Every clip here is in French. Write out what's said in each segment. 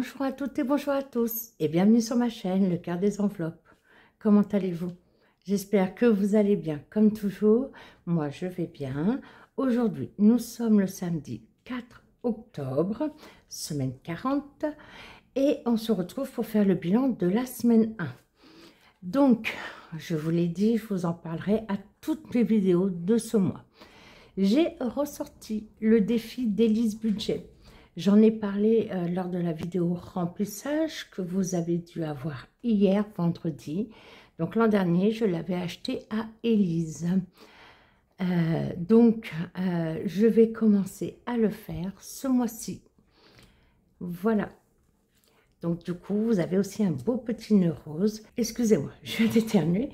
Bonjour à toutes et bonjour à tous et bienvenue sur ma chaîne Le Cœur des Enveloppes. Comment allez-vous? J'espère que vous allez bien comme toujours. Moi je vais bien. Aujourd'hui nous sommes le samedi 4 octobre, semaine 40 et on se retrouve pour faire le bilan de la semaine 1. Donc je vous l'ai dit, je vous en parlerai à toutes les vidéos de ce mois. J'ai ressorti le défi d'Élise Budget. J'en ai parlé lors de la vidéo remplissage que vous avez dû avoir hier, vendredi. Donc l'an dernier, je l'avais acheté à Élise. Je vais commencer à le faire ce mois-ci. Voilà. Donc du coup, vous avez aussi un beau petit nœud rose. Excusez-moi, je vais d'éternuer.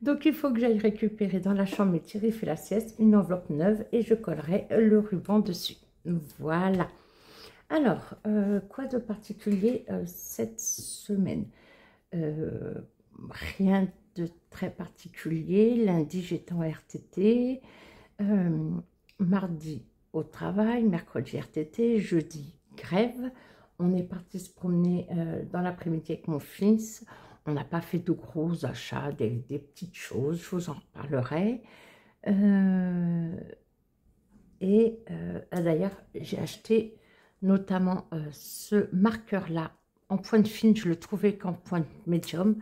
Donc il faut que j'aille récupérer dans la chambre et Thierry fait la sieste une enveloppe neuve et je collerai le ruban dessus. Voilà. Alors, quoi de particulier cette semaine? Rien de très particulier. Lundi, j'étais en RTT. Mardi, au travail. Mercredi, RTT. Jeudi, grève. On est parti se promener dans l'après-midi avec mon fils. On n'a pas fait de gros achats, des petites choses. Je vous en reparlerai. D'ailleurs, j'ai acheté notamment ce marqueur-là en pointe fine. Je le trouvais qu'en pointe médium.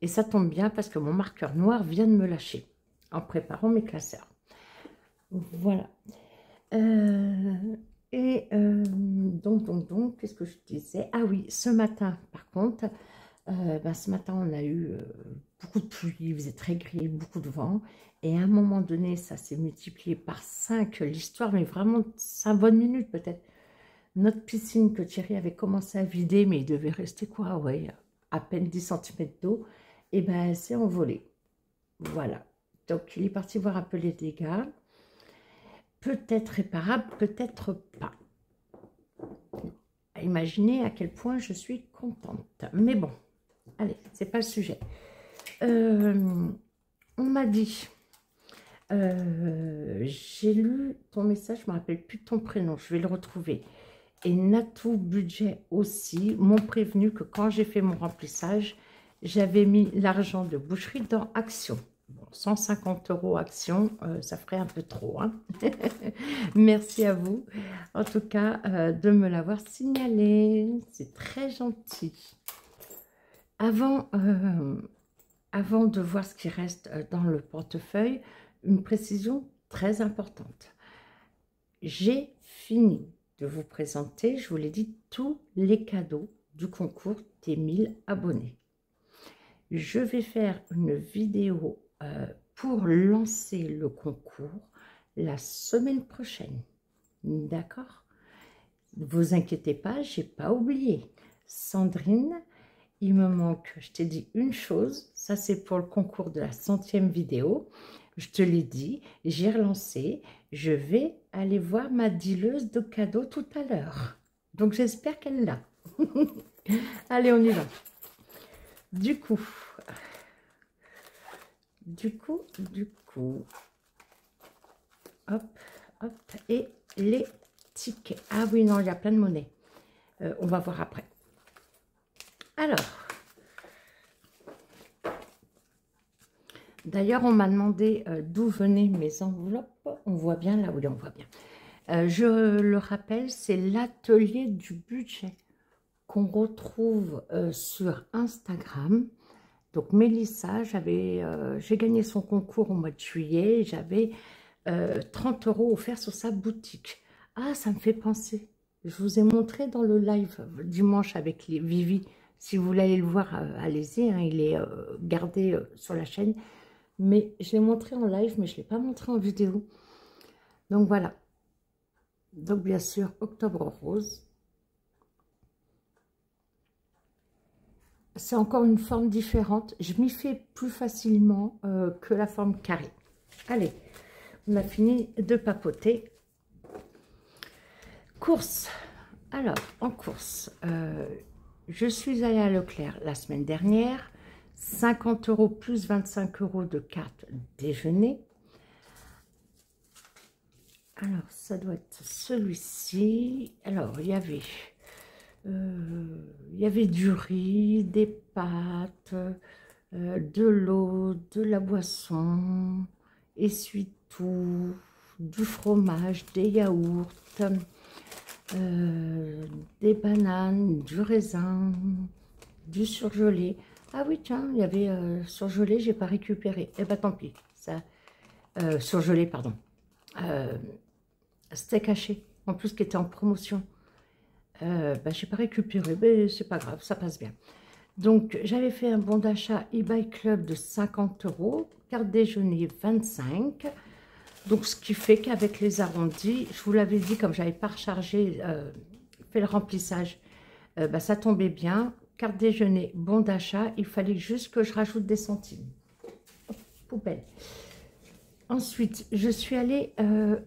Et ça tombe bien parce que mon marqueur noir vient de me lâcher en préparant mes classeurs. Voilà. Donc, qu'est-ce que je disais? Ah oui, ce matin, par contre, ce matin, on a eu beaucoup de pluie, il faisait très gris, beaucoup de vent. Et à un moment donné, ça s'est multiplié par 5, l'histoire, mais vraiment 5 bonnes minutes peut-être. Notre piscine que Thierry avait commencé à vider, mais il devait rester quoi? Ouais, à peine 10 cm d'eau. Et ben, elle s'est envolée. Voilà. Donc, il est parti voir un peu les dégâts. Peut-être réparable, peut-être pas. Imaginez à quel point je suis contente. Mais bon, allez, c'est pas le sujet. On m'a dit, j'ai lu ton message, je ne me rappelle plus de ton prénom, je vais le retrouver. Et Natou Budget aussi m'ont prévenu que quand j'ai fait mon remplissage, j'avais mis l'argent de boucherie dans Action. Bon, 150 € Action, ça ferait un peu trop, hein. Merci à vous, en tout cas, de me l'avoir signalé. C'est très gentil. Avant de voir ce qui reste dans le portefeuille, une précision très importante. J'ai fini de vous présenter, je vous l'ai dit, tous les cadeaux du concours des 1000 abonnés. Je vais faire une vidéo pour lancer le concours la semaine prochaine. D'accord? Ne vous inquiétez pas, je n'ai pas oublié. Sandrine, il me manque, je t'ai dit une chose, ça c'est pour le concours de la 100e vidéo. Je te l'ai dit, j'ai relancé, je vais aller voir ma dealeuse de cadeaux tout à l'heure. Donc j'espère qu'elle l'a. Allez, on y va. Du coup, hop, et les tickets. Ah oui, non, il y a plein de monnaie. On va voir après. Alors, d'ailleurs, on m'a demandé d'où venaient mes enveloppes. On voit bien là, oui, on voit bien. Je le rappelle, c'est l'atelier du budget qu'on retrouve sur Instagram. Donc, Mélissa, j'ai gagné son concours au mois de juillet. J'avais 30 € offerts sur sa boutique. Ah, ça me fait penser. Je vous ai montré dans le live dimanche avec les Vivi. Si vous voulez aller le voir, allez-y. Hein, il est gardé sur la chaîne. Mais je l'ai montré en live, mais je ne l'ai pas montré en vidéo. Donc voilà. Donc bien sûr, Octobre Rose. C'est encore une forme différente. Je m'y fais plus facilement que la forme carrée. Allez, on a fini de papoter. Course. Alors, en course, je suis allée à Leclerc la semaine dernière. 50 € plus 25 € de carte déjeuner. Alors, ça doit être celui-ci. Alors, il y avait Il y avait du riz, des pâtes, de l'eau, de la boisson, essuie-tout, du fromage, des yaourts, des bananes, du raisin, du surgelé. Ah oui, tiens, il y avait surgelé, j'ai pas récupéré. Eh ben tant pis, ça, surgelé, pardon. Steak haché, en plus qui était en promotion. Bah, j'ai pas récupéré, mais c'est pas grave, ça passe bien. Donc, j'avais fait un bon d'achat eBay Club de 50 €, carte déjeuner 25. Donc, ce qui fait qu'avec les arrondis, je vous l'avais dit, comme j'avais pas rechargé, fait le remplissage, bah, ça tombait bien. Carte déjeuner, bon d'achat, il fallait juste que je rajoute des centimes. Hop, poubelle. Ensuite, je suis allée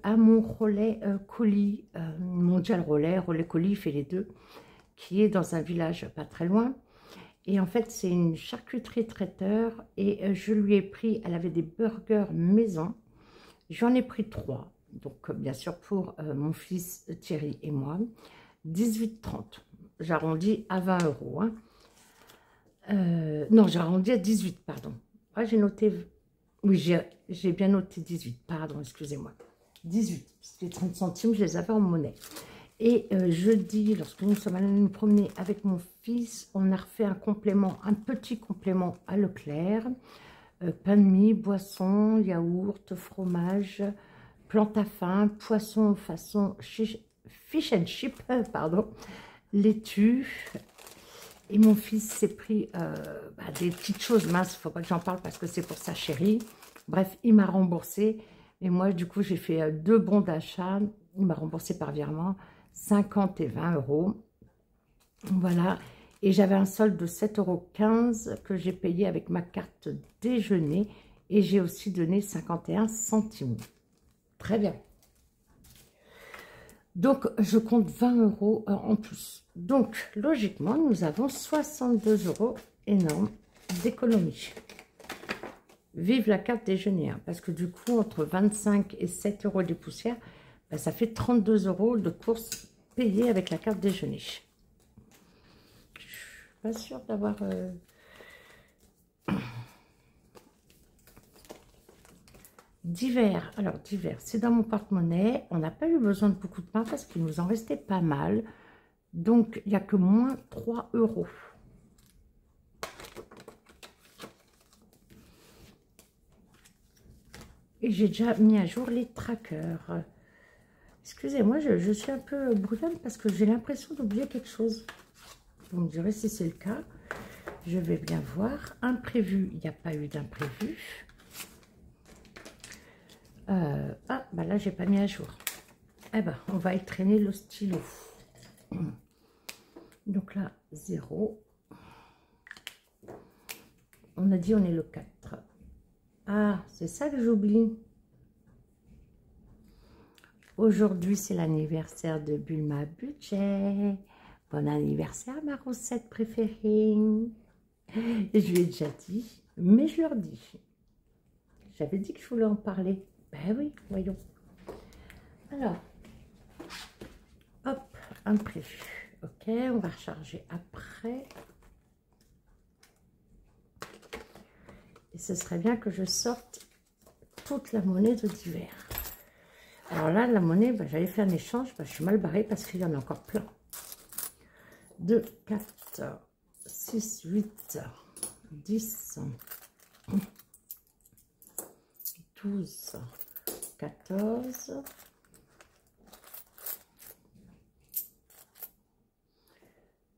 à mon relais colis, Mondial Relais, relais colis, il fait les deux, qui est dans un village pas très loin. Et en fait, c'est une charcuterie traiteur et je lui ai pris, elle avait des burgers maison. J'en ai pris 3, donc bien sûr pour mon fils Thierry et moi, 18,30. J'arrondis à 20 €. Hein. Non, j'ai arrondi à 18, pardon. Ah, j'ai noté, oui, j'ai bien noté 18, pardon, excusez-moi. 18, parce que les 30 centimes, je les avais en monnaie. Et jeudi, lorsque nous sommes allés nous promener avec mon fils, on a refait un complément, un petit complément à Leclerc. Pain de mie, boisson, yaourt, fromage, plante à faim, poisson façon fish and chip, pardon, laitue. Et mon fils s'est pris des petites choses minces, il ne faut pas que j'en parle parce que c'est pour sa chérie. Bref, il m'a remboursé. Et moi, du coup, j'ai fait 2 bons d'achat. Il m'a remboursé par virement 50 et 20 €. Voilà. Et j'avais un solde de 7,15 € que j'ai payé avec ma carte déjeuner. Et j'ai aussi donné 51 centimes. Très bien. Donc, je compte 20 € en plus. Donc, logiquement, nous avons 62 € énorme d'économie. Vive la carte déjeuner, hein, parce que du coup, entre 25 et 7 € des poussières, ben, ça fait 32 € de courses payées avec la carte déjeuner. Je suis pas sûre d'avoir... Divers, alors divers, c'est dans mon porte-monnaie. On n'a pas eu besoin de beaucoup de pain parce qu'il nous en restait pas mal. Donc, il n'y a que moins 3 €. Et j'ai déjà mis à jour les trackers. Excusez-moi, je suis un peu brouillonne parce que j'ai l'impression d'oublier quelque chose. Vous me direz si c'est le cas. Je vais bien voir. Imprévu, il n'y a pas eu d'imprévu. Ah, bah là, j'ai pas mis à jour. Eh ben, on va étraîner le stylo. Donc là, 0. On a dit on est le 4. Ah, c'est ça que j'oublie. Aujourd'hui, c'est l'anniversaire de Bulma Budget. Bon anniversaire, ma recette préférée. Et je lui ai déjà dit, mais je leur dis. J'avais dit que je voulais en parler. Ben oui, voyons. Alors, hop, imprévu. Ok, on va recharger après. Et ce serait bien que je sorte toute la monnaie de divers. Alors là, la monnaie, ben, j'allais faire un échange. Ben, je suis mal barrée parce qu'il y en a encore plein. 2, 4, 6, 8, 10, 12, 14,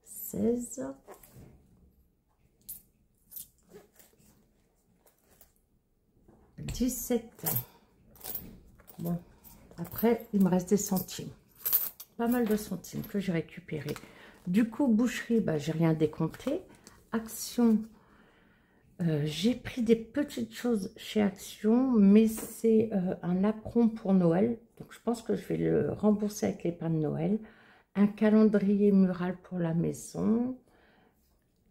16, 17. Bon, après, il me reste des centimes. Pas mal de centimes que j'ai récupérés. Du coup, boucherie, bah, j'ai rien décompté. Action, j'ai pris des petites choses chez Action, mais c'est un apron pour Noël. Donc, je pense que je vais le rembourser avec les pains de Noël. Un calendrier mural pour la maison.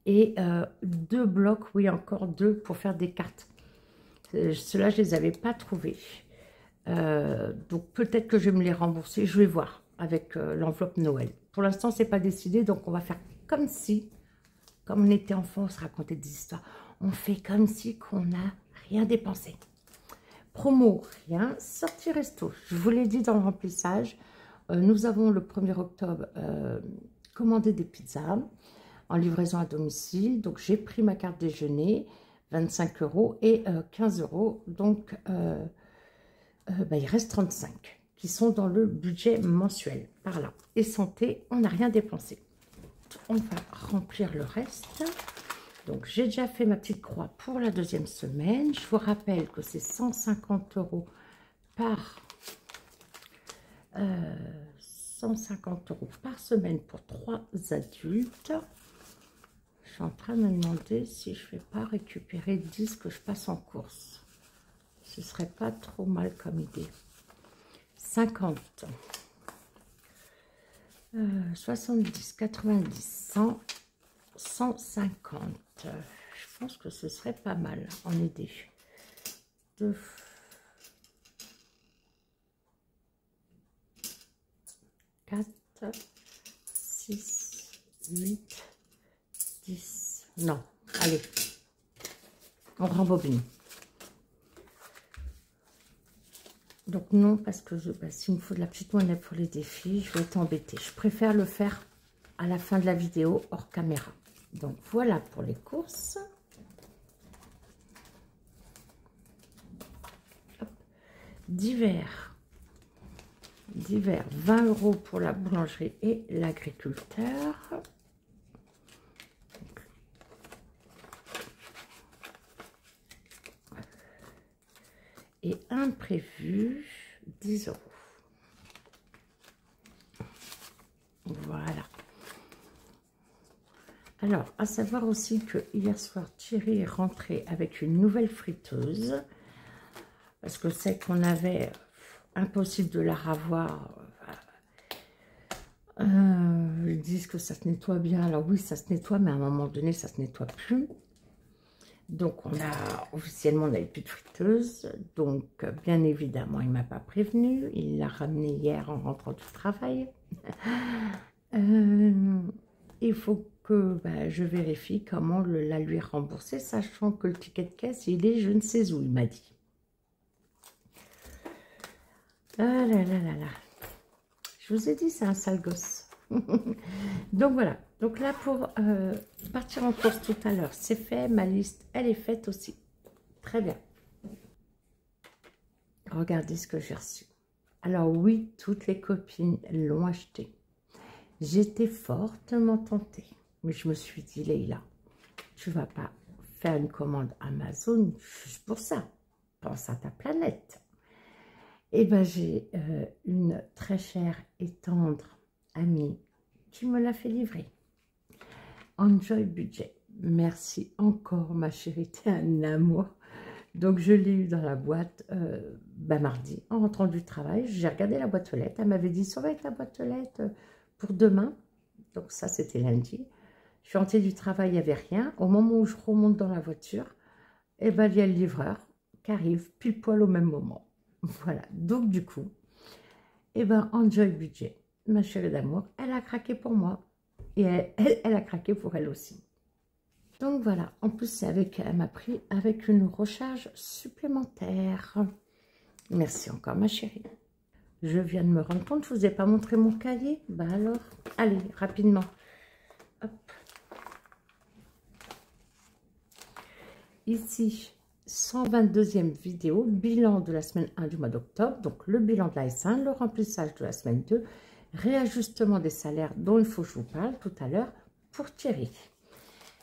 Et 2 blocs, oui, encore 2 pour faire des cartes. Ceux-là, je ne les avais pas trouvés. Donc, peut-être que je vais me les rembourser. Je vais voir. avec l'enveloppe Noël. Pour l'instant, c'est pas décidé, donc on va faire comme si, comme on était enfant, on se racontait des histoires. On fait comme si qu'on n'a rien dépensé. Promo, rien. Sortie resto, je vous l'ai dit dans le remplissage. Nous avons le 1er octobre commandé des pizzas en livraison à domicile. Donc, j'ai pris ma carte déjeuner, 25 € et 15 €. Donc, il reste 35 qui sont dans le budget mensuel. Par là. Et santé, on n'a rien dépensé. On va remplir le reste. Donc, j'ai déjà fait ma petite croix pour la deuxième semaine. Je vous rappelle que c'est 150 € par 150 € par semaine pour 3 adultes. Je suis en train de me demander si je ne vais pas récupérer 10 que je passe en course. Ce serait pas trop mal comme idée. 50, 70, 90, 100, 150. Je pense que ce serait pas mal en idée. 2, 4, 6, 8, 10. Non, allez, on rembobine. Donc non, parce que s'il me faut de la petite monnaie pour les défis, je vais être embêtée. Je préfère le faire à la fin de la vidéo, hors caméra. Donc voilà pour les courses. Hop. Divers, 20 € pour la boulangerie et l'agriculteur. Et imprévu, 10 €. Voilà. Alors, à savoir aussi que hier soir, Thierry est rentré avec une nouvelle friteuse. Parce que c'est qu'on avait, impossible de la revoir. Ils disent que ça se nettoie bien. Alors oui, ça se nettoie, mais à un moment donné, ça se nettoie plus. Donc, officiellement, on n'avait plus de friteuse. Donc, bien évidemment, il ne m'a pas prévenu. Il l'a ramené hier en rentrant du travail. Il faut que je vérifie comment la lui rembourser, sachant que le ticket de caisse, il est je ne sais où, il m'a dit. Ah là là là là. Je vous ai dit, c'est un sale gosse. Donc voilà, donc là pour partir en course tout à l'heure, c'est fait, ma liste, elle est faite aussi. Très bien. Regardez ce que j'ai reçu. Alors oui, toutes les copines l'ont acheté. J'étais fortement tentée, mais je me suis dit, Leïla, tu vas pas faire une commande Amazon juste pour ça. Pense à ta planète. Et bien, j'ai une très chère et tendre amie qui me l'a fait livrer. Enjoy Budget. Merci encore, ma chérie, t'es un amour. Donc, je l'ai eu dans la boîte mardi, en rentrant du travail. J'ai regardé la boîte aux lettres. Elle m'avait dit, surveille ta boîte aux lettres pour demain. Donc, ça, c'était lundi. Je suis rentrée du travail, il n'y avait rien. Au moment où je remonte dans la voiture, il y a le livreur qui arrive pile poil au même moment. Voilà, donc du coup, Enjoy Budget, ma chérie d'amour, elle a craqué pour moi. Et elle a craqué pour elle aussi. Donc voilà, en plus, elle m'a pris avec une recharge supplémentaire. Merci encore, ma chérie. Je viens de me rendre compte, je ne vous ai pas montré mon cahier. Alors, allez, rapidement. Hop. Ici, 122e vidéo, bilan de la semaine 1 du mois d'octobre, donc le bilan de la S1, le remplissage de la semaine 2, réajustement des salaires dont il faut que je vous parle tout à l'heure pour Thierry.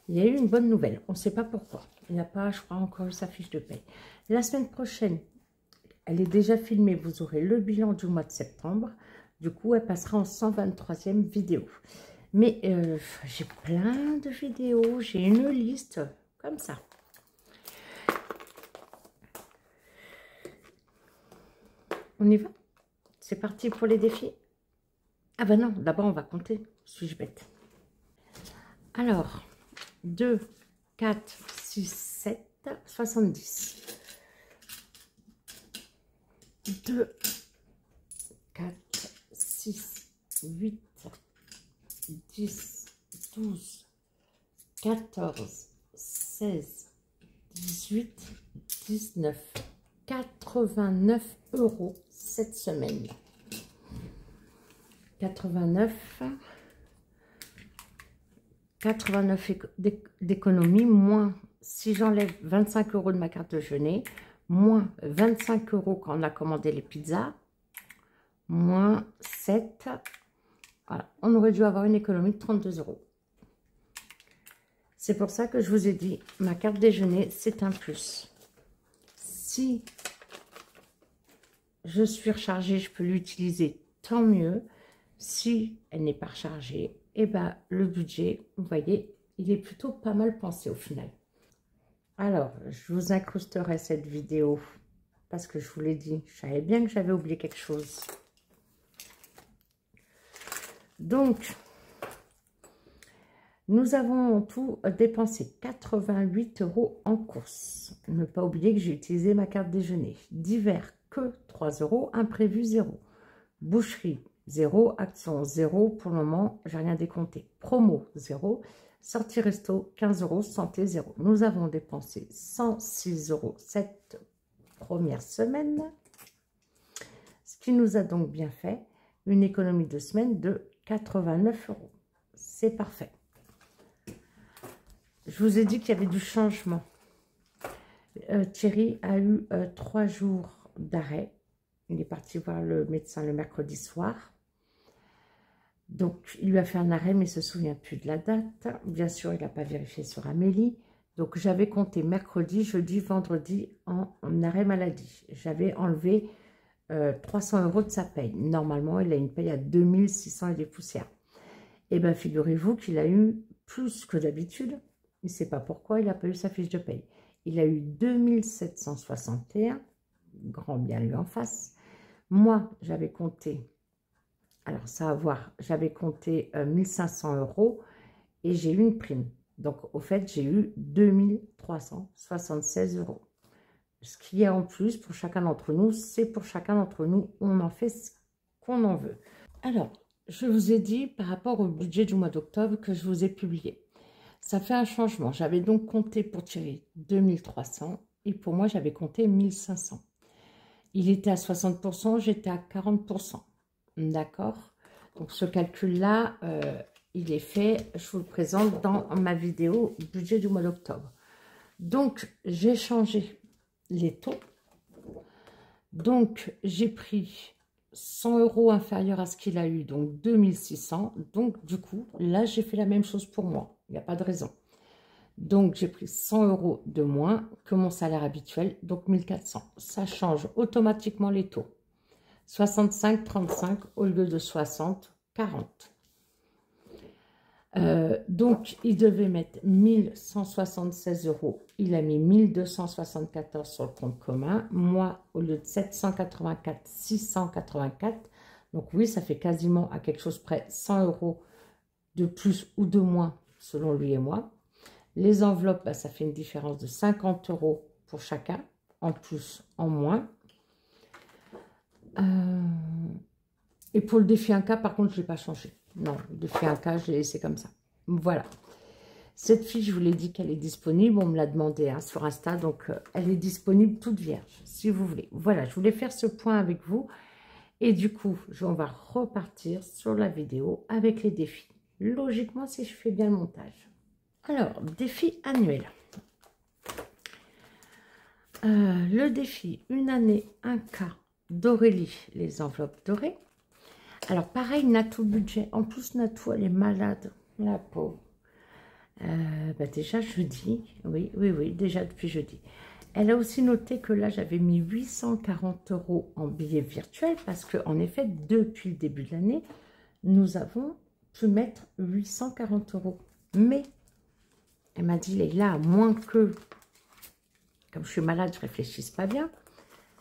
Il y a eu une bonne nouvelle, on ne sait pas pourquoi. Il n'a pas, je crois, encore eu sa fiche de paie. La semaine prochaine, elle est déjà filmée, vous aurez le bilan du mois de septembre. Du coup, elle passera en 123e vidéo. Mais j'ai plein de vidéos, j'ai une liste comme ça. On y va? C'est parti pour les défis? Ah ben non, d'abord on va compter. Suis-je bête? Alors, 2, 4, 6, 7, 70. 2, 4, 6, 8, 10, 12, 14, 16, 18, 19, 89 € cette semaine. 89 d'économie, moins, si j'enlève 25 € de ma carte déjeuner, moins 25 € quand on a commandé les pizzas, moins 7, voilà, on aurait dû avoir une économie de 32 €. C'est pour ça que je vous ai dit, ma carte déjeuner, c'est un plus. Si je suis rechargée, je peux l'utiliser, tant mieux. Si elle n'est pas rechargée, et ben le budget, vous voyez, il est plutôt pas mal pensé au final. Alors, je vous incrusterai cette vidéo parce que je vous l'ai dit, je savais bien que j'avais oublié quelque chose. Donc, nous avons en tout dépensé 88 € en courses. Ne pas oublier que j'ai utilisé ma carte déjeuner. Divers, que 3 €, imprévu 0. Boucherie 0, action 0, pour le moment, j'ai rien décompté. Promo 0, sortie resto 15 €, santé 0. Nous avons dépensé 106 € cette première semaine, ce qui nous a donc bien fait une économie de semaine de 89 €. C'est parfait. Je vous ai dit qu'il y avait du changement. Thierry a eu 3 jours d'arrêt. Il est parti voir le médecin le mercredi soir. Donc, il lui a fait un arrêt, mais il ne se souvient plus de la date. Bien sûr, il n'a pas vérifié sur Amélie. Donc, j'avais compté mercredi, jeudi, vendredi en arrêt maladie. J'avais enlevé 300 € de sa paye. Normalement, il a une paye à 2600 et des poussières. Eh bien, figurez-vous qu'il a eu plus que d'habitude. Il ne sait pas pourquoi, il n'a pas eu sa fiche de paye. Il a eu 2761, grand bien lui en face. Moi, j'avais compté, alors ça va voir, j'avais compté 1500 € et j'ai eu une prime. Donc, au fait, j'ai eu 2376 €. Ce qu'il y a en plus pour chacun d'entre nous, c'est pour chacun d'entre nous, on en fait ce qu'on en veut. Alors, je vous ai dit par rapport au budget du mois d'octobre que je vous ai publié. Ça fait un changement. J'avais donc compté pour Thierry 2300 et pour moi, j'avais compté 1500. Il était à 60%, j'étais à 40%. D'accord? Donc, ce calcul-là, il est fait. Je vous le présente dans ma vidéo budget du mois d'octobre. Donc, j'ai changé les taux. Donc, j'ai pris 100 € inférieur à ce qu'il a eu, donc 2600. Donc, du coup, là, j'ai fait la même chose pour moi. Il n'y a pas de raison. Donc, j'ai pris 100 € de moins que mon salaire habituel, donc 1400. Ça change automatiquement les taux. 65, 35 au lieu de 60, 40. Donc, il devait mettre 1176 €. Il a mis 1274 sur le compte commun. Moi, au lieu de 784, 684. Donc, oui, ça fait quasiment à quelque chose près 100 € de plus ou de moins selon lui et moi. Les enveloppes, bah, ça fait une différence de 50 € pour chacun, en plus, en moins. Et pour le défi 1K, par contre, je ne l'ai pas changé. Non, le défi 1K, je l'ai laissé comme ça. Voilà. Cette fiche, je vous l'ai dit qu'elle est disponible. On me l'a demandé hein, sur Insta, donc elle est disponible toute vierge, si vous voulez. Voilà, je voulais faire ce point avec vous. Et du coup, on va repartir sur la vidéo avec les défis. Logiquement, si je fais bien le montage. Alors, défi annuel. Le défi, une année, 1K d'Aurélie, les enveloppes dorées. Alors, pareil, Natou budget. En plus, Natou, elle est malade, la pauvre. Bah déjà, jeudi. Oui, déjà depuis jeudi. Elle a aussi noté que là, j'avais mis 840 € en billets virtuels parce qu'en effet, depuis le début de l'année, nous avons pu mettre 840 €. Mais, elle m'a dit, Leïla, à moins que, comme je suis malade, je réfléchisse pas bien.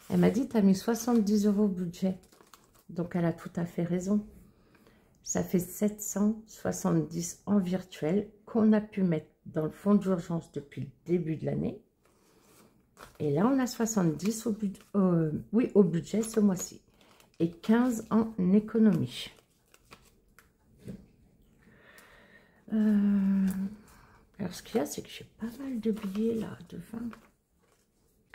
Elle m'a dit, tu as mis 70 € au budget. Donc, elle a tout à fait raison. Ça fait 770 en virtuel qu'on a pu mettre dans le fonds d'urgence depuis le début de l'année. Et là, on a 70 au budget ce mois-ci. Et 15 en économie. Alors, ce qu'il y a, c'est que j'ai pas mal de billets, là, de 20.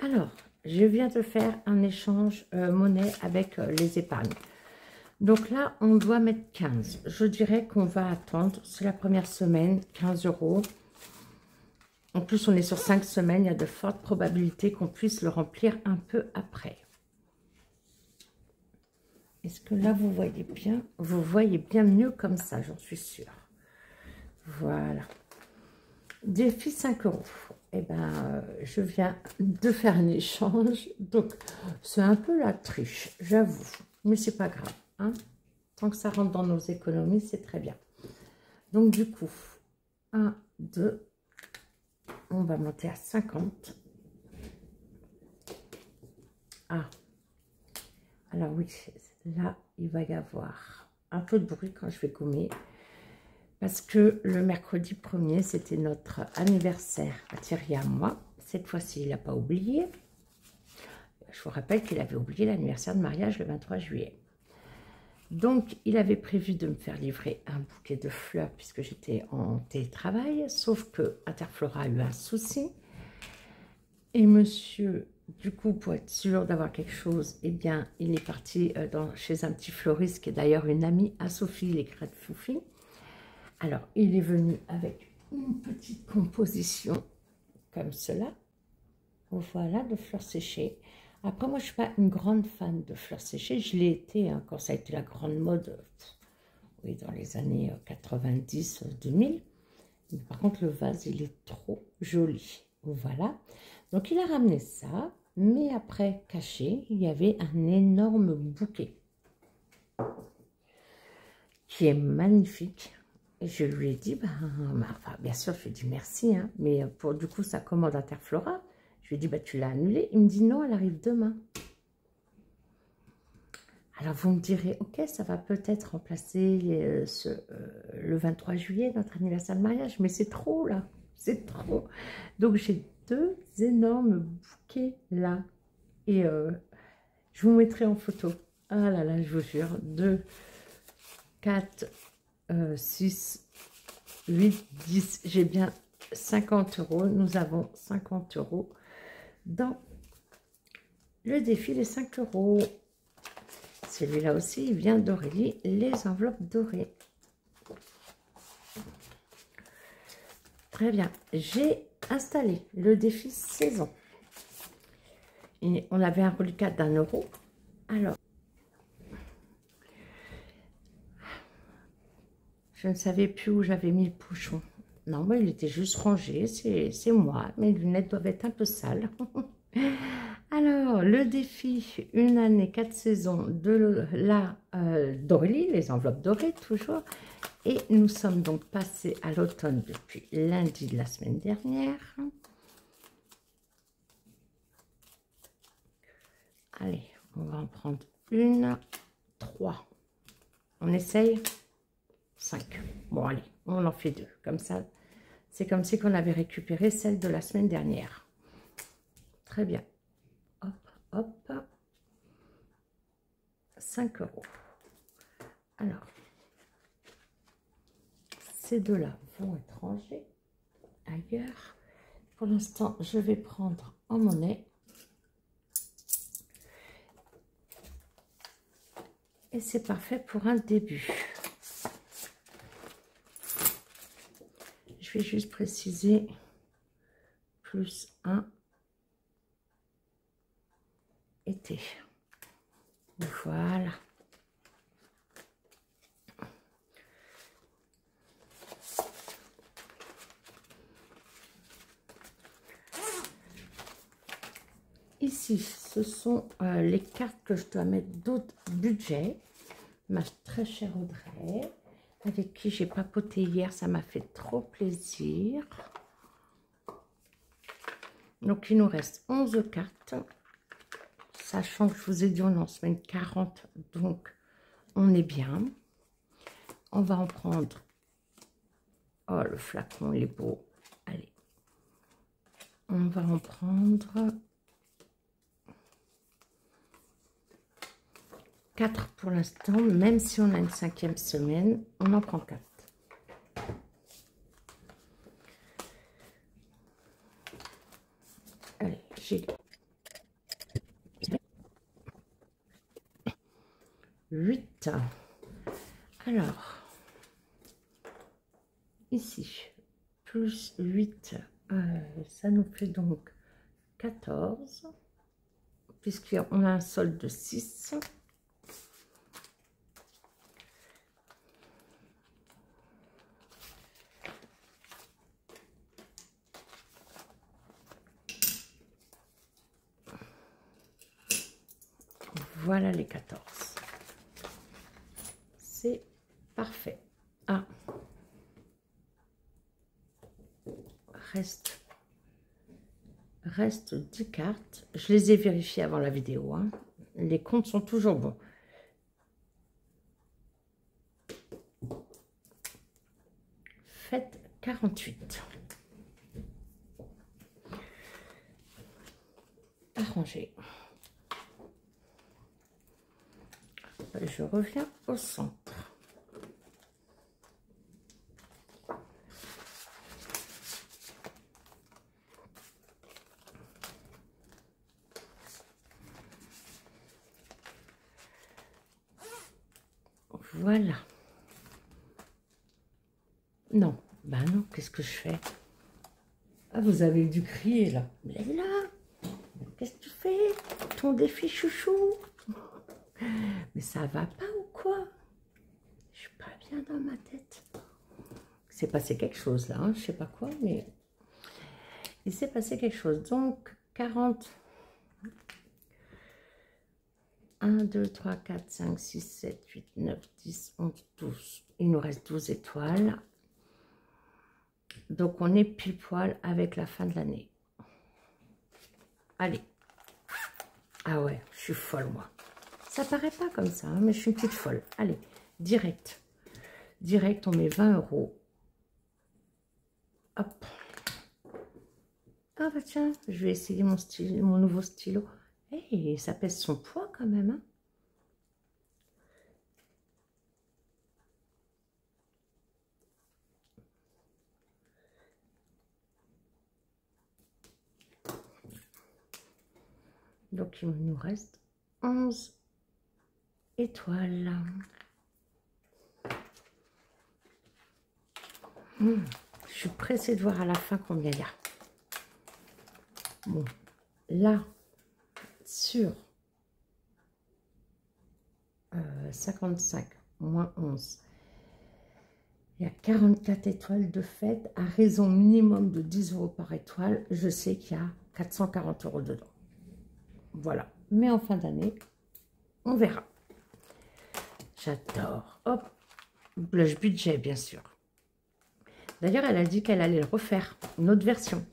Alors, je viens de faire un échange monnaie avec les épargnes. Donc là, on doit mettre 15. Je dirais qu'on va attendre. C'est la première semaine, 15 €. En plus, on est sur 5 semaines. Il y a de fortes probabilités qu'on puisse le remplir un peu après. Est-ce que là, vous voyez bien? Vous voyez bien mieux comme ça, j'en suis sûre. Voilà. Défi 5 €. Eh ben, je viens de faire un échange. Donc, c'est un peu la triche, j'avoue. Mais c'est pas grave. Hein? Tant que ça rentre dans nos économies, c'est très bien. Donc, du coup, 1, 2, on va monter à 50. Ah, alors oui, là, il va y avoir un peu de bruit quand je vais gommer. Parce que le mercredi 1er, c'était notre anniversaire à Thierry et à moi. Cette fois-ci, il n'a pas oublié. Je vous rappelle qu'il avait oublié l'anniversaire de mariage le 23 juillet. Donc, il avait prévu de me faire livrer un bouquet de fleurs puisque j'étais en télétravail. Sauf que Interflora a eu un souci. Et monsieur, du coup, pour être sûr d'avoir quelque chose, eh bien, il est parti chez un petit fleuriste qui est d'ailleurs une amie à Sophie, les Crêtes Foufi. Alors, il est venu avec une petite composition comme cela. Voilà, de fleurs séchées. Après, moi, je ne suis pas une grande fan de fleurs séchées. Je l'ai été quand ça a été la grande mode, oui, dans les années 90-2000. Par contre, le vase, il est trop joli. Voilà. Donc, il a ramené ça. Mais après, caché, il y avait un énorme bouquet qui est magnifique. Et je lui ai dit, enfin, bien sûr, je lui ai dit merci, hein, mais pour du coup, sa commande Interflora, je lui ai dit, bah, tu l'as annulée. Il me dit, non, elle arrive demain. Alors, vous me direz, ok, ça va peut-être remplacer le 23 juillet, notre anniversaire de mariage, mais c'est trop, là, c'est trop. Donc, j'ai 2 énormes bouquets, là, et je vous mettrai en photo. Ah là là, je vous jure, 2, 4, 6, 8, 10, j'ai bien 50 €. Nous avons 50 € dans le défi des 5 €. Celui-là aussi, il vient d'Aurélie, les enveloppes dorées. Très bien, j'ai installé le défi saison. Et on avait un reliquat d'1 €. Alors, je ne savais plus où j'avais mis le pochon. Non, mais il était juste rangé, c'est moi. Mes lunettes doivent être un peu sales. Alors, le défi, une année, 4 saisons de la d'Aurélie, les enveloppes dorées toujours. Et nous sommes donc passés à l'automne depuis lundi de la semaine dernière. Allez, on va en prendre une, 3. On essaye 5. Bon, allez, on en fait 2. Comme ça, c'est comme si on avait récupéré celle de la semaine dernière. Très bien. Hop, hop. 5 €. Alors, ces deux-là vont être rangés ailleurs. Pour l'instant, je vais prendre en monnaie. Et c'est parfait pour un début. Je vais juste préciser plus 1 été. Voilà. Ici, ce sont les cartes que je dois mettre d'autres budgets. Ma très chère Audrey, avec qui j'ai papoté hier, ça m'a fait trop plaisir. Donc, il nous reste 11 cartes. Sachant que je vous ai dit, on est en semaine 40, donc on est bien. On va en prendre... Oh, le flacon, il est beau. Allez. On va en prendre 4 pour l'instant. Même si on a une 5e semaine, on en prend 4. j'ai 8. Alors, ici, plus 8, ça nous fait donc 14, puisqu'on a un solde de 6. Voilà les 14. C'est parfait. Ah, reste 10 cartes. Je les ai vérifiées avant la vidéo, hein. Les comptes sont toujours bons. Faites 48. Arrangé. Je reviens au centre. Voilà. Non, bah non, qu'est-ce que je fais? Ah, vous avez dû crier là. Leïla, qu'est-ce que tu fais? Ton défi chouchou? Mais ça va pas ou quoi? Je suis pas bien dans ma tête. Il s'est passé quelque chose là, hein, je sais pas quoi, mais il s'est passé quelque chose. Donc 40. 1, 2, 3, 4, 5, 6, 7, 8, 9, 10, 11, 12. Il nous reste 12 étoiles. Donc, on est pile poil avec la fin de l'année. Allez. Ah ouais, je suis folle, moi. Ça paraît pas comme ça, hein, mais je suis une petite folle. Allez, direct. Direct, on met 20 €. Hop. Ah bah tiens, je vais essayer mon nouveau stylo. Hey, ça pèse son poids quand même, hein. Donc, il nous reste 11 étoiles. Je suis pressée de voir à la fin combien il y a. Bon, là, sur 55 moins 11, il y a 44 étoiles de fait, à raison minimum de 10 € par étoile. Je sais qu'il y a 440 € dedans. Voilà. Mais en fin d'année, on verra. J'adore. Hop. Blush budget, bien sûr. D'ailleurs, elle a dit qu'elle allait le refaire. Une autre version.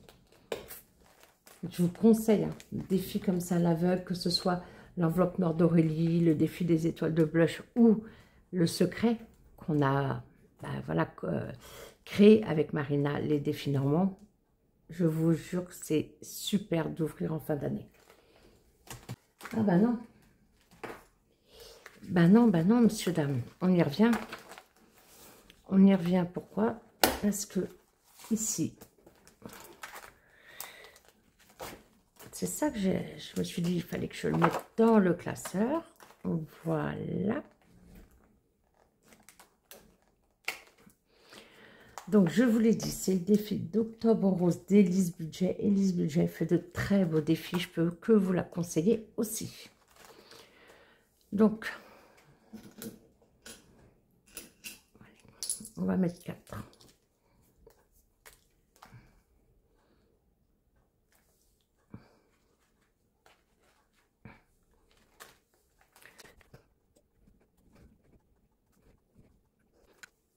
Je vous conseille, hein, des défis comme ça à l'aveugle, que ce soit l'enveloppe noire d'Aurélie, le défi des étoiles de blush ou le secret qu'on a voilà, créé avec Marina, les défis normands. Je vous jure que c'est super d'ouvrir en fin d'année. Ah bah non. Bah non, monsieur, dame. On y revient. On y revient, pourquoi? Parce que ici, c'est ça que je me suis dit, il fallait que je le mette dans le classeur. Voilà. Donc, je vous l'ai dit, c'est le défi d'Octobre Rose d'Élise Budget. Élise Budget fait de très beaux défis. Je peux que vous la conseiller aussi. Donc, on va mettre 4.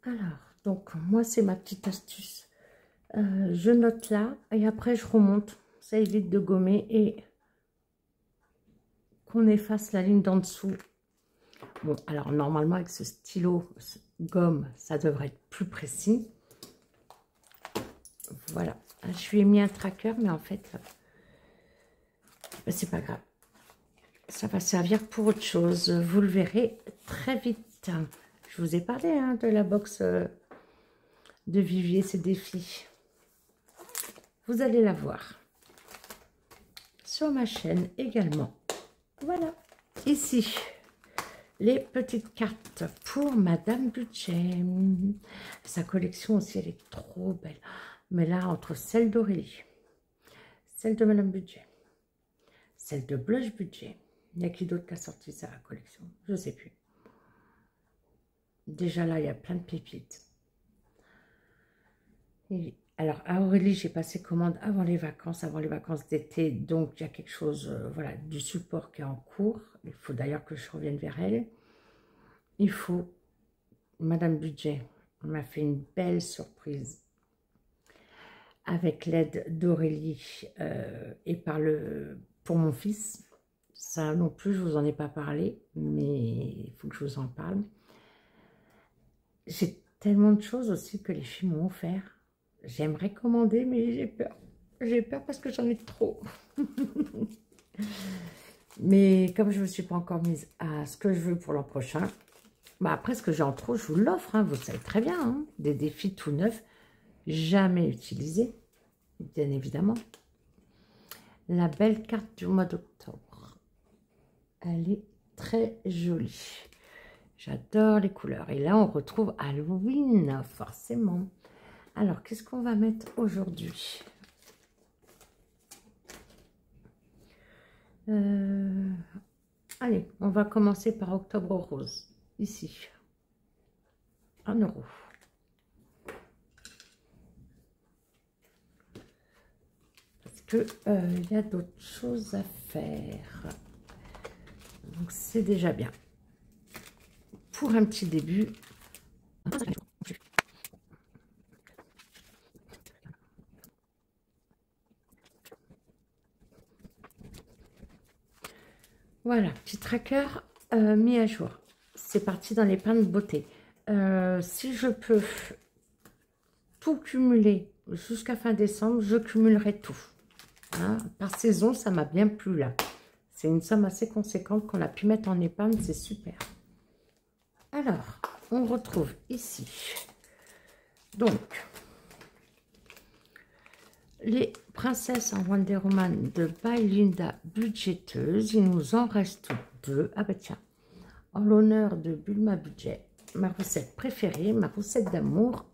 Alors, donc, moi, c'est ma petite astuce. Je note là et après, je remonte. Ça évite de gommer et qu'on efface la ligne d'en dessous. Bon, alors, normalement, avec ce stylo gomme, ça devrait être plus précis. Voilà. Je lui ai mis un tracker, mais en fait, c'est pas grave. Ça va servir pour autre chose. Vous le verrez très vite. Je vous ai parlé hein, de la box de Vivier, ces défis. Vous allez la voir. sur ma chaîne également. Voilà, ici, les petites cartes pour Madame Budget. Sa collection aussi, elle est trop belle. Mais là, entre celle d'Aurélie, celle de Madame Budget, celle de Blush Budget, il y a qui d'autre qui a sorti sa collection? Je ne sais plus. Déjà là, il y a plein de pépites. Et alors, à Aurélie, j'ai passé commande avant les vacances d'été. Donc, il y a quelque chose, voilà, du support qui est en cours. Il faut d'ailleurs que je revienne vers elle. Il faut, Madame Budget m'a fait une belle surprise avec l'aide d'Aurélie et pour mon fils. Ça non plus, je ne vous en ai pas parlé, mais il faut que je vous en parle. J'ai tellement de choses aussi que les filles m'ont offert. J'aimerais commander, mais j'ai peur. J'ai peur parce que j'en ai trop. Mais comme je ne me suis pas encore mise à ce que je veux pour l'an prochain, bah après ce que j'ai en trop, je vous l'offre. Hein, vous savez très bien. Hein, des défis tout neufs, jamais utilisés, bien évidemment. La belle carte du mois d'octobre. Elle est très jolie. J'adore les couleurs. Et là, on retrouve Halloween, forcément. Alors, qu'est-ce qu'on va mettre aujourd'hui? Allez, on va commencer par Octobre Rose, ici. 1 €. Parce que il y a d'autres choses à faire. Donc, c'est déjà bien. Pour un petit début. Voilà, petit tracker mis à jour. C'est parti dans les pains de beauté. Si je peux tout cumuler jusqu'à fin décembre, je cumulerai tout. Hein, par saison, ça m'a bien plu là. C'est une somme assez conséquente qu'on a pu mettre en épargne, c'est super. Alors, on retrouve ici, donc, les princesses en Wonder Woman de By Linda budgéteuse. Il nous en reste 2. Ah bah tiens, en l'honneur de Bulma Budget, ma recette préférée, ma recette d'amour.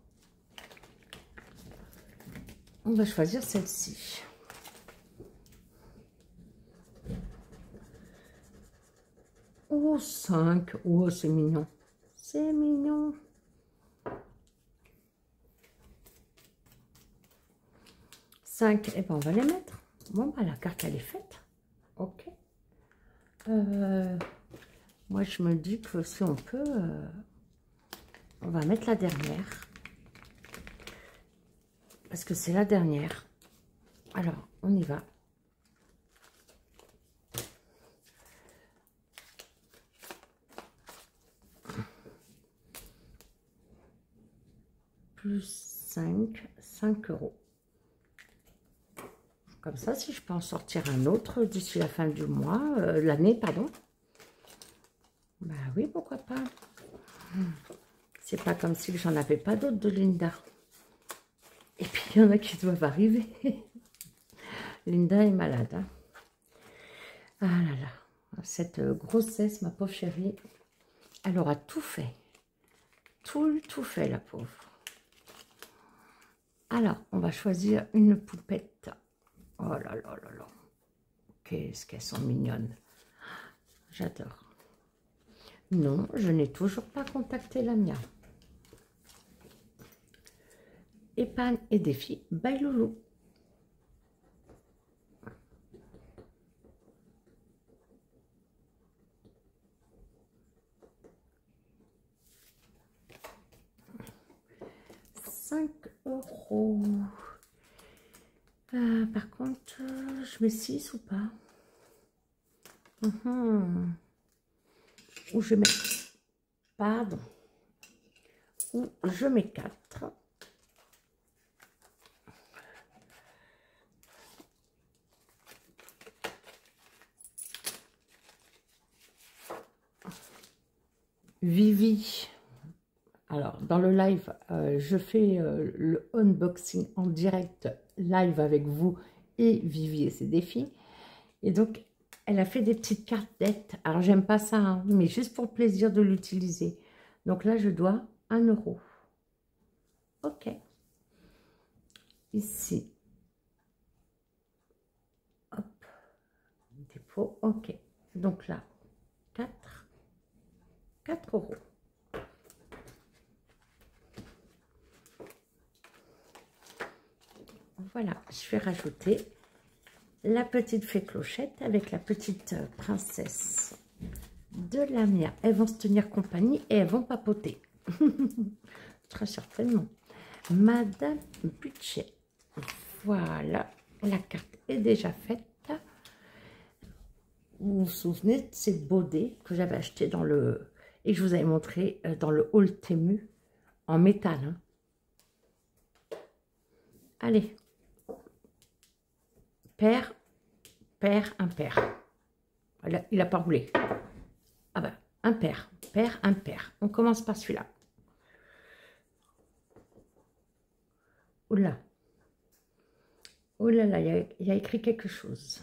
On va choisir celle-ci. Oh, 5. Oh, c'est mignon. C'est mignon. Et ben on va les mettre. Bon, bah, la carte, elle est faite. Ok. Moi, je me dis que si on peut, on va mettre la dernière. Parce que c'est la dernière. Alors, on y va. Plus 5 €. Comme ça, si je peux en sortir un autre d'ici la fin du mois, l'année, pardon. Bah oui, pourquoi pas. C'est pas comme si j'en avais pas d'autres de Linda. Et puis, il y en a qui doivent arriver. Linda est malade. Hein. Ah là là, cette grossesse, ma pauvre chérie, elle aura tout fait. Tout fait, la pauvre. Alors, on va choisir une poupette. Oh là là là là. Qu'est-ce qu'elles sont mignonnes. J'adore. Non, je n'ai toujours pas contacté la mienne. Épargne et défi by Loulou. €5. Par contre, je mets 6 ou pas? Ou je mets... Pardon. Ou je mets 4. Vivi. Alors, dans le live, je fais le unboxing en direct live avec vous et Vivi et ses défis. Et donc, elle a fait des petites cartes. Alors, j'aime pas ça, hein, mais juste pour le plaisir de l'utiliser. Donc là, je dois 1 euro. Ok. Ici. Hop. Dépôt. Ok. Donc là, 4 euros. Voilà, je vais rajouter la petite fée Clochette avec la petite princesse de Lamia. Elles vont se tenir compagnie et elles vont papoter. Très certainement. Madame Budget. Voilà, la carte est déjà faite. Vous vous souvenez de ces baudets que j'avais achetés dans le... et que je vous avais montré dans le haul Temu en métal. Hein. Allez. Paire, paire, impair. Il n'a pas roulé. Ah ben, impair, paire, impair. On commence par celui-là. Oula. Oh là là, il y a écrit quelque chose.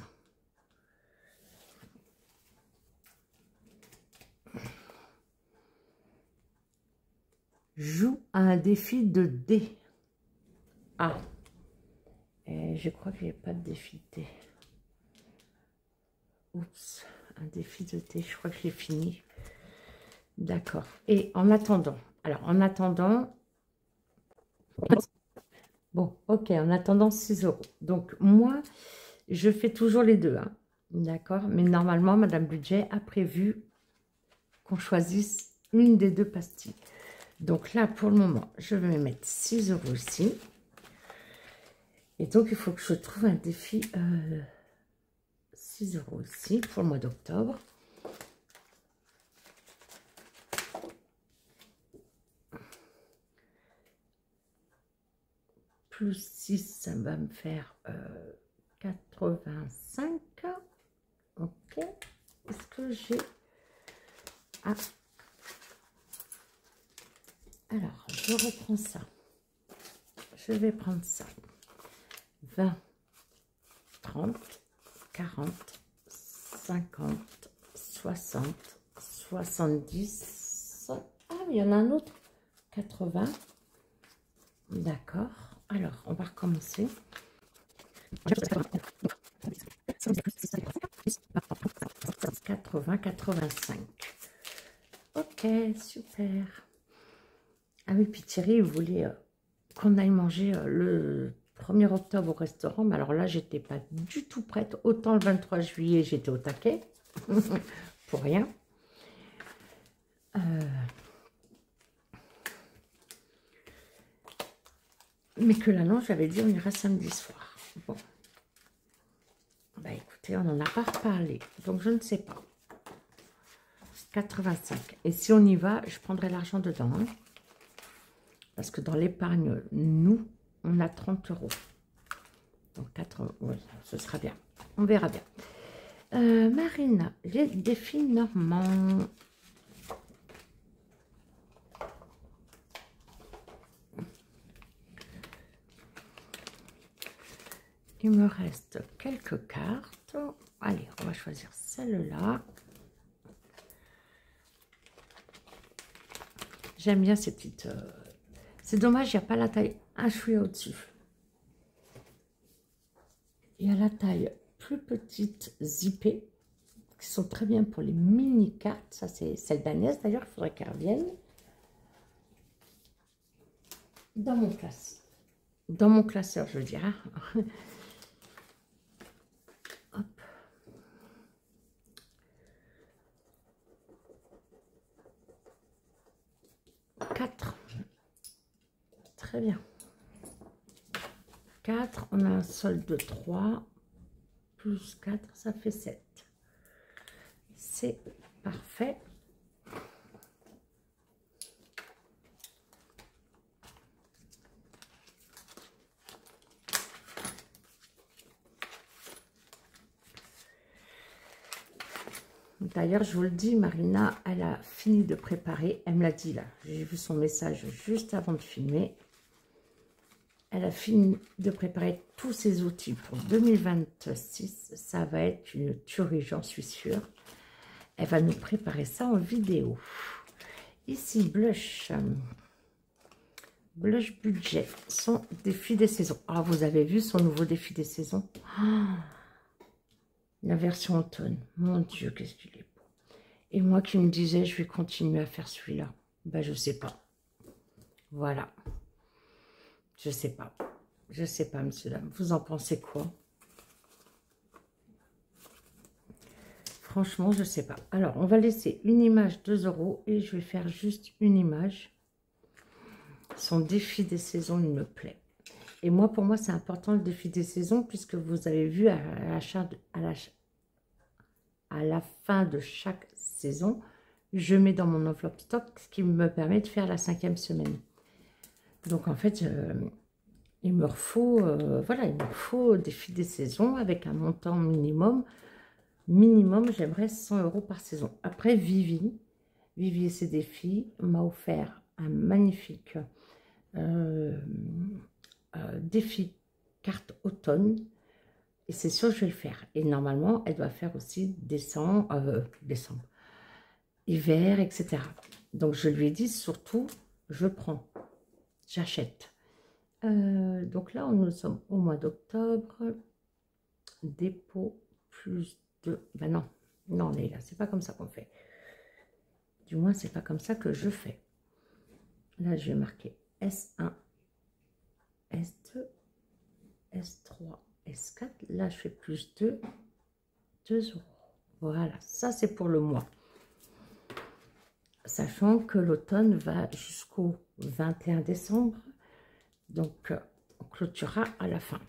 Joue à un défi de dés. Ah. Et je crois qu'il n'y a pas de défi de dés. Oups. Un défi de dés. Je crois que j'ai fini. D'accord. Et en attendant. Alors, en attendant... Bon, ok. En attendant 6 euros. Donc, moi, je fais toujours les deux. Hein. D'accord. Mais normalement, Madame Budget a prévu qu'on choisisse une des deux pastilles. Donc là, pour le moment, je vais mettre 6 euros ici. Et donc, il faut que je trouve un défi 6 euros ici pour le mois d'octobre. Plus 6, ça va me faire 85. Ok. Est-ce que j'ai... Ah. Alors, je reprends ça. Je vais prendre ça. 20, 30, 40, 50, 60, 70. Ah, mais il y en a un autre. 80. D'accord. Alors, on va recommencer. 80, 85. Ok, super. Ah oui, puis Thierry voulait qu'on aille manger le 1er octobre au restaurant. Mais alors là, j'étais pas du tout prête. Autant le 23 juillet, j'étais au taquet. Pour rien. Mais que là, non, j'avais dit on ira samedi soir. Bon. Bah écoutez, on n'en a pas reparlé. Donc, je ne sais pas. 85. Et si on y va, je prendrai l'argent dedans. Hein. Parce que dans l'épargne, nous, on a 30 euros. Donc 4, oui, ce sera bien. On verra bien. Marina, les défis normands. Il me reste quelques cartes. Allez, on va choisir celle-là. J'aime bien ces petites... C'est dommage, il n'y a pas la taille un chouïa au-dessus. Il y a la taille plus petite zippée, qui sont très bien pour les mini-cartes. Ça, c'est celle d'Agnès, d'ailleurs, il faudrait qu'elle revienne. Dans mon classe. Dans mon classeur, je veux dire. Hein. Hop. Très bien. 4, on a un solde de 3, plus 4, ça fait 7. C'est parfait. D'ailleurs, je vous le dis, Marina, elle a fini de préparer. Elle me l'a dit là. J'ai vu son message juste avant de filmer. Elle a fini de préparer tous ses outils pour 2026. Ça va être une tuerie, j'en suis sûre. Elle va nous préparer ça en vidéo. Ici, blush. Blush budget. Son défi des saisons. Ah, vous avez vu son nouveau défi des saisons? La version automne. Mon Dieu, qu'est-ce qu'il est beau. Et moi qui me disais, je vais continuer à faire celui-là. Ben, je sais pas. Voilà. Je sais pas. Je sais pas, monsieur, dame. Vous en pensez quoi? Franchement, je sais pas. Alors, on va laisser une image 2 € et je vais faire juste une image. Son défi des saisons, il me plaît. Et moi, pour moi, c'est important le défi des saisons puisque vous avez vu à la fin de chaque saison, je mets dans mon enveloppe stock ce qui me permet de faire la 5e semaine. Donc, en fait, il me faut, voilà, il me faut défi des saisons avec un montant minimum. Minimum, j'aimerais 100 € par saison. Après, Vivi et ses défis m'a offert un magnifique défi carte automne. Et c'est sûr, je vais le faire. Et normalement, elle doit faire aussi décembre, hiver, etc. Donc, je lui ai dit, surtout, je prends, j'achète. Donc là, nous sommes au mois d'octobre. Dépôt plus de... Ben non, non, les là, c'est pas comme ça qu'on fait. Du moins, c'est pas comme ça que je fais. Là, je vais marquer S1, S2, S3, S4. Là, je fais plus de 2 €. Voilà, ça c'est pour le mois. Sachant que l'automne va jusqu'au 21 décembre. Donc, on clôturera à la fin.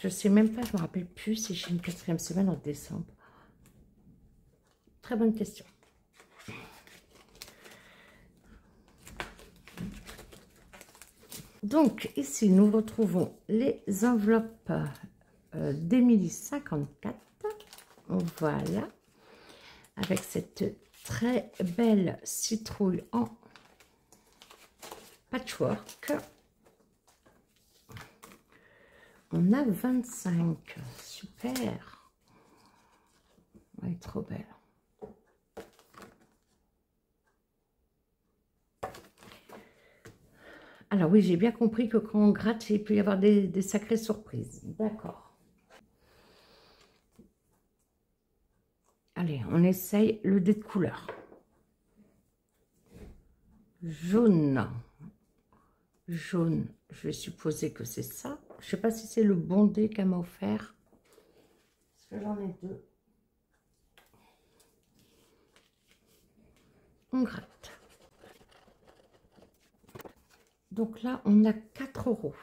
Je sais même pas, je me rappelle plus si j'ai une 4e semaine en décembre. Très bonne question. Donc, ici, nous retrouvons les enveloppes d'Emilie 54. Voilà. Avec cette très belle citrouille en patchwork. On a 25. Super. Elle est trop belle. Alors oui, j'ai bien compris que quand on gratte, il peut y avoir des sacrées surprises. D'accord. Allez, on essaye le dé de couleur. Jaune. Jaune, je vais supposer que c'est ça. Je ne sais pas si c'est le bon dé qu'elle m'a offert. Parce que j'en ai 2. On gratte. Donc là, on a 4 €.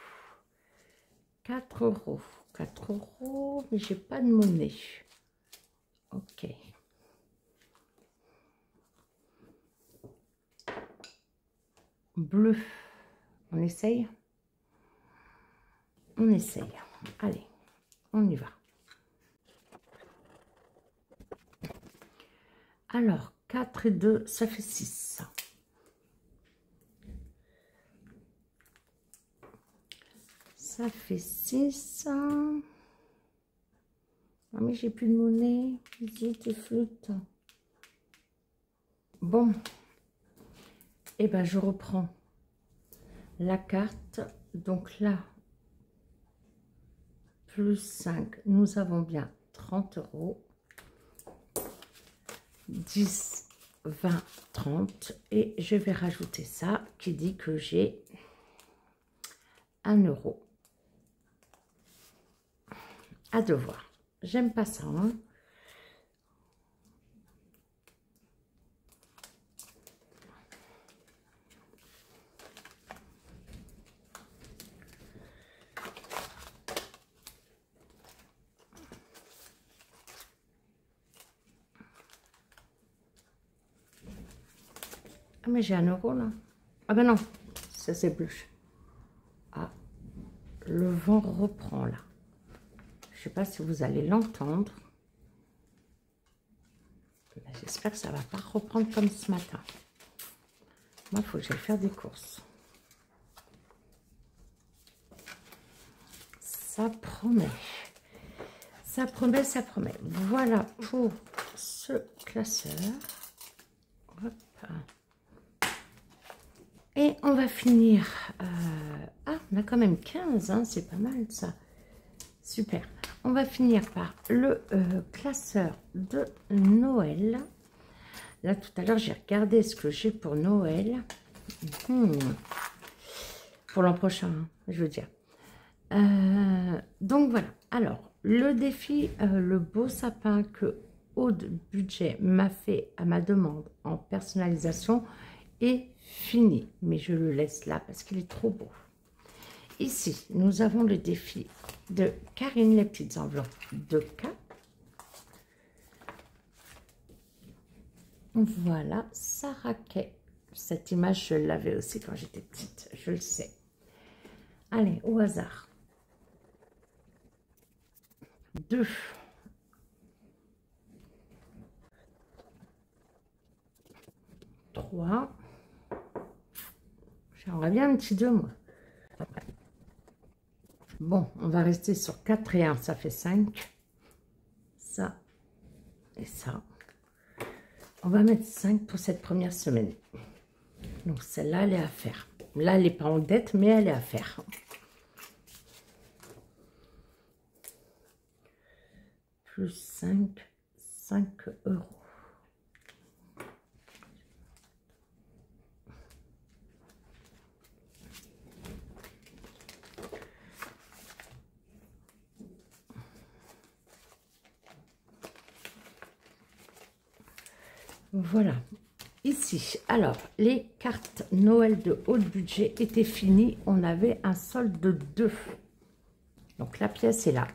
4 €. 4 €, mais j'ai pas de monnaie. Ok. Bleu. On essaye? On essaye. Allez, on y va. Alors, 4 et 2, ça fait 6. Ça fait 6. Ah, mais j'ai plus de monnaie. Zut et flûte. Bon. Eh ben, je reprends la carte. Donc là, plus 5, nous avons bien 30 €. 10, 20, 30. Et je vais rajouter ça qui dit que j'ai 1 € à devoir. J'aime pas ça, hein. Ah, mais j'ai 1 € là. Ah ben non, ça c'est bleu. Ah, le vent reprend là. Je sais pas si vous allez l'entendre. J'espère que ça va pas reprendre comme ce matin. Moi, il faut que j'aille faire des courses. ça promet. Ça promet, ça promet. Voilà pour ce classeur. Hop. Et on va finir. Ah, on a quand même 15, hein, c'est pas mal ça. Super. On va finir par le classeur de Noël. Là, tout à l'heure, j'ai regardé ce que j'ai pour Noël. Pour l'an prochain, hein, je veux dire. Donc voilà. Alors, le défi, le beau sapin que Aude Budget m'a fait à ma demande en personnalisation est fini. Mais je le laisse là parce qu'il est trop beau. Ici, nous avons le défi de Karine, les petites enveloppes de K. Voilà, Sarah Kay. Cette image, je l'avais aussi quand j'étais petite, je le sais. Allez, au hasard. 2. 3. J'aimerais bien un petit 2, moi. Bon, on va rester sur 4 et 1, ça fait 5. Ça et ça. On va mettre 5 pour cette première semaine. Donc celle-là, elle est à faire. Là, elle n'est pas en dette, mais elle est à faire. Plus 5, 5 €. Voilà. Ici, alors, les cartes Noël de haut budget étaient finies. On avait un solde de 2. Donc, la pièce est là.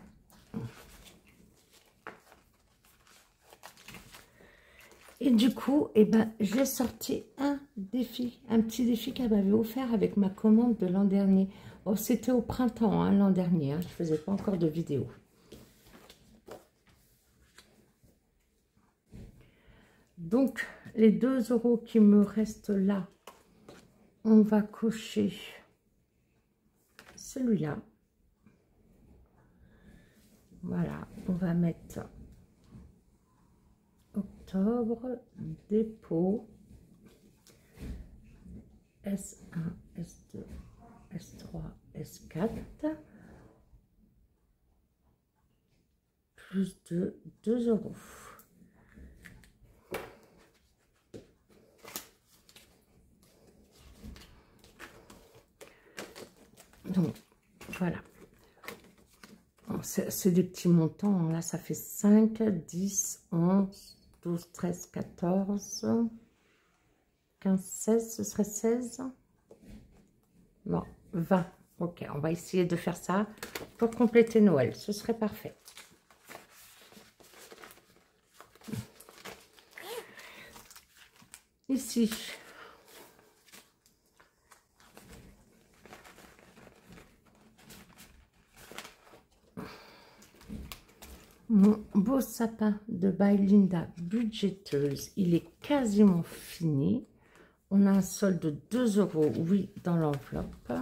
Et du coup, eh ben, j'ai sorti un défi, un petit défi qu'elle m'avait offert avec ma commande de l'an dernier. Oh, c'était au printemps, hein, l'an dernier. Hein, je ne faisais pas encore de vidéo. Donc, les 2 € qui me restent là, on va cocher celui-là. Voilà, on va mettre octobre, dépôt, S1, S2, S3, S4, plus de 2 €. Donc, voilà. C'est des petits montants. Là, ça fait 5, 10, 11, 12, 13, 14, 15, 16. Ce serait 16. Non, 20. Ok, on va essayer de faire ça pour compléter Noël. Ce serait parfait. Ici, mon beau sapin de By Linda budgéteuse, il est quasiment fini. On a un solde de 2 €, oui, dans l'enveloppe.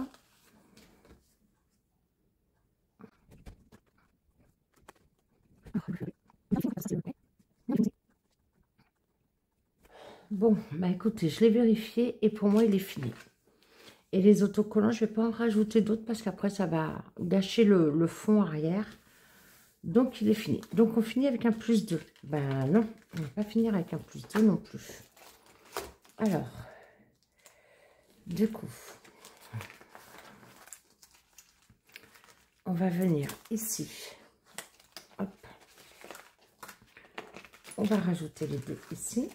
Bon, bah écoutez, je l'ai vérifié et pour moi, il est fini. Et les autocollants, je ne vais pas en rajouter d'autres parce qu'après, ça va gâcher le fond arrière. Donc, il est fini. Donc, on finit avec un plus 2. Ben non, on ne va pas finir avec un plus 2 non plus. Alors, du coup, on va venir ici. Hop. On va rajouter les 2 ici.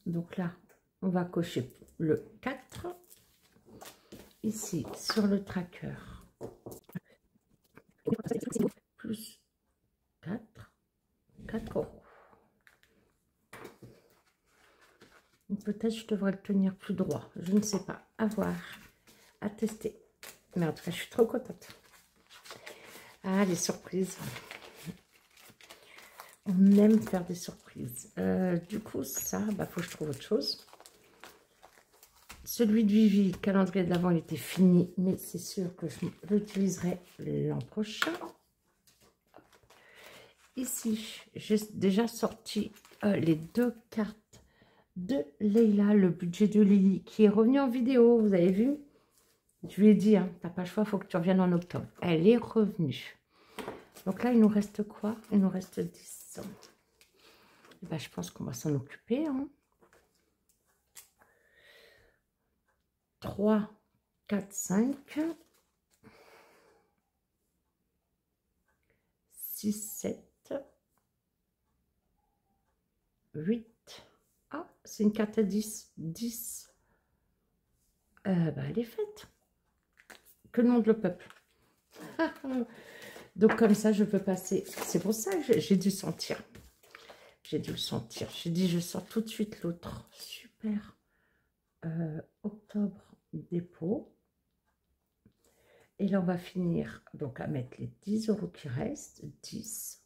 Donc là, on va cocher le 4. Ici, sur le tracker. Plus 4. 4 €. Peut-être je devrais le tenir plus droit. Je ne sais pas. À voir. À tester. Mais en tout cas, je suis trop contente. Ah, les surprises. On aime faire des surprises. Du coup, ça, bah, faut que je trouve autre chose. Celui de Vivi, le calendrier de l'Avent, il était fini, mais c'est sûr que je l'utiliserai l'an prochain. Ici, j'ai déjà sorti les 2 cartes de Leila, le budget de Lily, qui est revenu en vidéo, vous avez vu? Je lui ai dit, hein, t'as pas le choix, il faut que tu reviennes en octobre. Elle est revenue. Donc là, il nous reste quoi? Il nous reste 10. Et ben, je pense qu'on va s'en occuper. Hein. 3, 4, 5, 6, 7, 8. Ah, c'est une carte à 10. 10. Ben, elle est faite. Que demande le peuple? Donc comme ça, je peux passer. C'est pour ça que j'ai dû sentir. J'ai dû le sentir. J'ai dit, je sors tout de suite l'autre. Super. Octobre, dépôt. Et là, on va finir donc à mettre les 10 € qui restent. 10.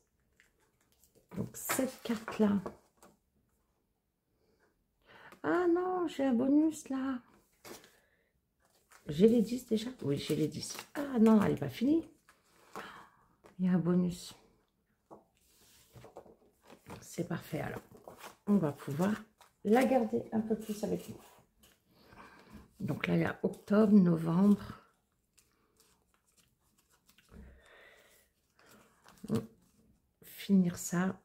Donc cette carte-là. Ah non, j'ai un bonus là. J'ai les 10 déjà? Oui, j'ai les 10. Ah non, elle n'est pas finie. Il y a un bonus. C'est parfait alors. On va pouvoir la garder un peu plus avec nous. Donc là, il y a octobre, novembre. Finir ça.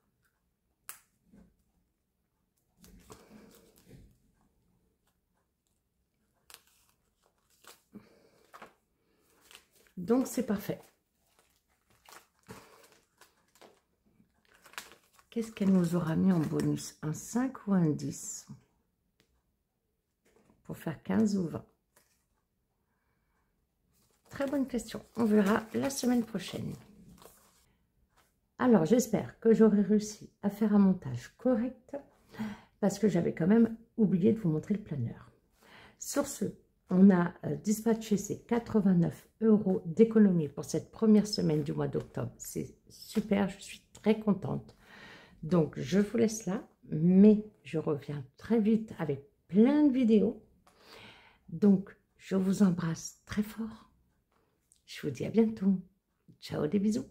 Donc c'est parfait. Qu'est-ce qu'elle nous aura mis en bonus? Un 5 ou un 10? Pour faire 15 ou 20? Très bonne question. On verra la semaine prochaine. Alors, j'espère que j'aurai réussi à faire un montage correct parce que j'avais quand même oublié de vous montrer le planeur. Sur ce, on a dispatché ces 89 € d'économie pour cette première semaine du mois d'octobre. C'est super, je suis très contente. Donc, je vous laisse là, mais je reviens très vite avec plein de vidéos. Donc, je vous embrasse très fort. Je vous dis à bientôt. Ciao, des bisous.